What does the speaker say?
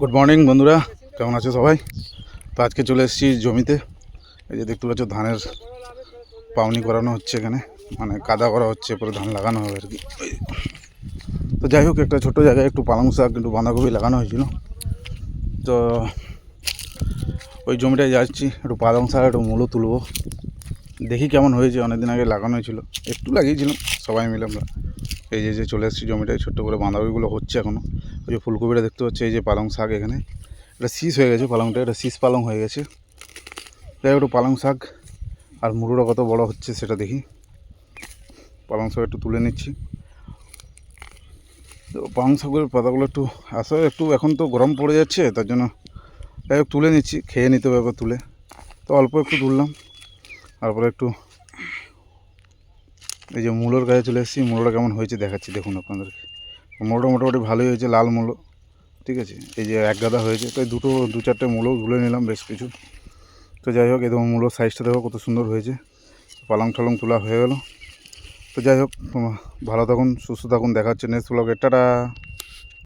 Good morning বন্ধুরা, কেমন আছো সবাই? তো আজকে চলে এসেছি জমিতে। এই যে দেখতে পাচ্ছ ধানের পাউনি করানো হচ্ছে, এখানে মানে কাদা করা হচ্ছে, পরে ধান লাগানো হবে আর কি। তো যাই হোক, একটা ছোটো জায়গায় একটু পালং শাক একটু বাঁধাকপি লাগানো হয়েছিল। তো ওই জমিটায় যাচ্ছি, একটু পালং শাক একটু মূলো তুলবো, দেখি কেমন হয়েছে। অনেকদিন আগে লাগানো হয়েছিল, একটু লাগিয়েছিলাম সবাই মিলে আমরা। এই যে চলে এসেছি জমিটায়, ছোট্ট করে বাঁধাকপিগুলো হচ্ছে এখনও। ওই যে ফুলকপিটা দেখতে পাচ্ছি, এই যে পালং শাক, এখানে এটা শীষ হয়ে গেছে পালংটা, এটা শীষ পালং হয়ে গেছে। তাই একটু পালং শাক আর মুড়োটা কত বড় হচ্ছে সেটা দেখি। পালং শাক একটু তুলে নিচ্ছি। তো পালং শাকের পাতাগুলো একটু আসলে একটু এখন তো গরম পড়ে যাচ্ছে, তার জন্য যাই হোক তুলে নিচ্ছি, খেয়ে নিতে হবে তুলে। তো অল্প একটু তুললাম, তারপরে একটু এই যে মূলোর গায়ে চলে এসেছি। মূলোটা কেমন হয়েছে দেখাচ্ছি, দেখুন আপনাদেরকে। মূলোটা মোটামুটি ভালোই হয়েছে, লাল মূলো, ঠিক আছে। এই যে এক গাদা হয়েছে, তাই দু চারটে মূলো তুলে নিলাম, বেশ কিছু। তো যাই হোক, এই দেখো মূলোর সাইজটা দেখো কত সুন্দর হয়েছে। পালং টালং তোলা হয়ে গেল। তো যাই হোক, ভালো থাকুন, সুস্থ থাকুন, দেখা হচ্ছে নেক্সট ব্লগে। টাটা।